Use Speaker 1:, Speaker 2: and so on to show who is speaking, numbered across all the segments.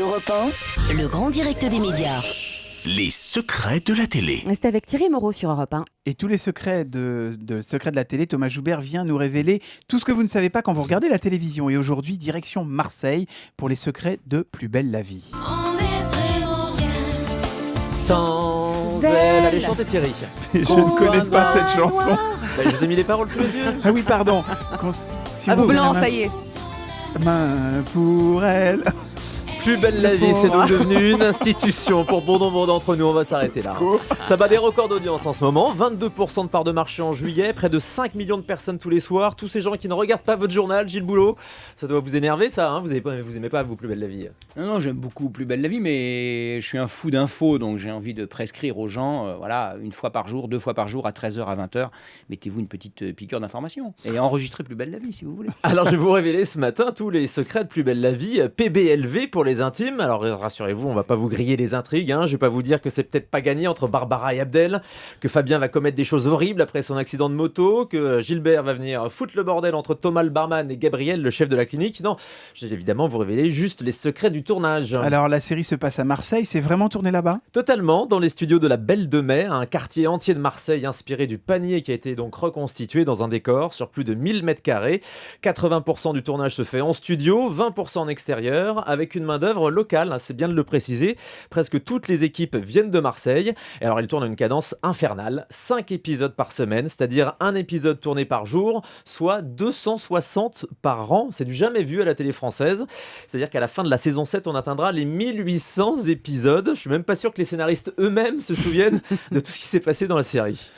Speaker 1: Europe 1, le grand direct des médias.
Speaker 2: Les secrets de la télé.
Speaker 3: C'est avec Thierry Moreau sur Europe 1.
Speaker 4: Et tous les secrets de la télé, Thomas Joubert vient nous révéler tout ce que vous ne savez pas quand vous regardez la télévision. Et aujourd'hui, direction Marseille pour les secrets de Plus belle la vie.
Speaker 5: On est vraiment rien.
Speaker 6: Sans
Speaker 3: Zèle.
Speaker 6: elle. Allez, chantez Thierry.
Speaker 4: Je ne connais pas cette chanson.
Speaker 6: Bah, je vous ai mis les paroles sous les yeux.
Speaker 4: Ah oui, pardon. Si vous
Speaker 3: Blanc,
Speaker 4: avez
Speaker 3: ça y est.
Speaker 4: main pour elle.
Speaker 6: Plus belle la vie, c'est donc devenu une institution pour bon nombre d'entre nous. On va s'arrêter là. Ça bat des records d'audience en ce moment. 22% de part de marché en juillet, près de 5 millions de personnes tous les soirs. Tous ces gens qui ne regardent pas votre journal, Gilles Boulot. Ça doit vous énerver, ça, hein. Vous aimez pas, vous, Plus belle la vie?
Speaker 7: Non, j'aime beaucoup Plus belle la vie, mais je suis un fou d'infos, donc j'ai envie de prescrire aux gens, voilà, une fois par jour, 2 fois par jour, à 13h, à 20h, mettez-vous une petite piqûre d'information et enregistrez Plus belle la vie si vous voulez.
Speaker 6: Alors, je vais vous révéler ce matin tous les secrets de Plus belle la vie, PBLV pour les intimes. Alors, rassurez-vous, on va pas vous griller les intrigues, hein. Je vais pas vous dire que c'est peut-être pas gagné entre Barbara et Abdel, que Fabien va commettre des choses horribles après son accident de moto, que Gilbert va venir foutre le bordel entre Thomas le barman et Gabriel, le chef de la clinique. Non, je vais évidemment vous révéler juste les secrets du tournage.
Speaker 4: Alors, la série se passe à Marseille. C'est vraiment tourné là-bas?
Speaker 6: Totalement, dans les studios de la Belle de Mai, un quartier entier de Marseille inspiré du Panier qui a été donc reconstitué dans un décor sur plus de 1000 mètres carrés. 80% du tournage se fait en studio, 20% en extérieur, avec une main-d'œuvre locale, hein, c'est bien de le préciser. Presque toutes les équipes viennent de Marseille. Et alors, ils tournent à une cadence infernale, 5 épisodes par semaine, c'est-à-dire un épisode tourné par jour, soit 260 par an. C'est du jamais vu à la télé française. C'est-à-dire qu'à la fin de la saison 7, on atteindra les 1800 épisodes. Je suis même pas sûr que les scénaristes eux-mêmes se souviennent de tout ce qui s'est passé dans la série.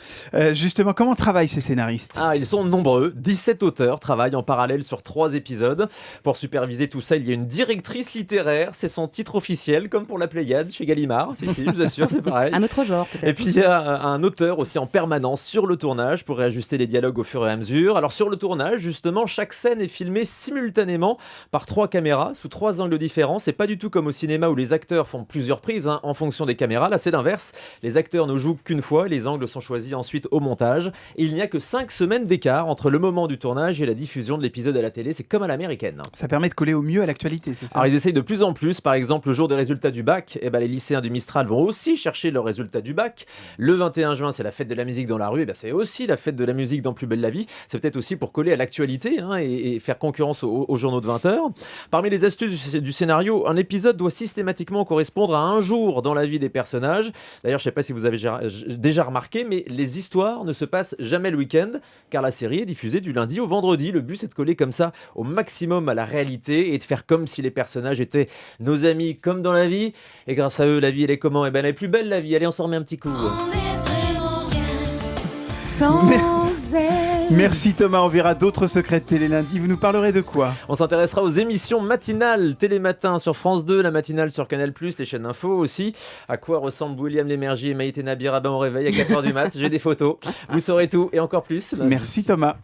Speaker 4: Justement, comment travaillent ces scénaristes?
Speaker 6: Ah, ils sont nombreux. 17 auteurs travaillent en parallèle sur 3 épisodes. Pour superviser tout ça, il y a une directrice littéraire. C'est son titre officiel, comme pour la Pléiade chez Gallimard. Si, je vous assure, c'est pareil.
Speaker 3: Un autre genre, peut-être.
Speaker 6: Et puis il y a un auteur aussi en permanence sur le tournage pour réajuster les dialogues au fur et à mesure. Alors sur le tournage, justement, chaque scène est filmée simultanément par 3 caméras, sous 3 angles différents. C'est pas du tout comme au cinéma où les acteurs font plusieurs prises, hein, en fonction des caméras. Là, c'est l'inverse. Les acteurs ne jouent qu'une fois, les angles sont choisis ensuite au montage. Et il n'y a que 5 semaines d'écart entre le moment du tournage et la diffusion de l'épisode à la télé. C'est comme à l'américaine.
Speaker 4: Ça permet de coller au mieux à l'actualité, c'est ça?
Speaker 6: Alors ils essayent de plus en plus. Par exemple, le jour des résultats du bac, les lycéens du Mistral vont aussi chercher leurs résultats du bac. Le 21 juin, c'est la fête de la musique dans la rue. C'est aussi la fête de la musique dans Plus belle la vie. C'est peut-être aussi pour coller à l'actualité, hein, et faire concurrence aux journaux de 20h. Parmi les astuces du scénario, un épisode doit systématiquement correspondre à un jour dans la vie des personnages. D'ailleurs, je ne sais pas si vous avez déjà remarqué, mais les histoires ne se passent jamais le week-end, car la série est diffusée du lundi au vendredi. Le but, c'est de coller comme ça au maximum à la réalité et de faire comme si les personnages étaient nos amis comme dans la vie. Et grâce à eux, la vie, elle est comment? Elle est plus belle, la vie. Allez, on s'en remet un petit coup.
Speaker 5: On est vraiment rien.
Speaker 3: Sans elle.
Speaker 4: Merci Thomas, on verra d'autres secrets de télé lundi. Vous nous parlerez de quoi?
Speaker 6: On s'intéressera aux émissions matinales, Télématin sur France 2, la matinale sur Canal+, les chaînes info aussi. À quoi ressemblent William Lémergie et Maïté Nabir au réveil à 4h du mat? J'ai des photos. Vous saurez tout et encore plus.
Speaker 4: Merci Thomas.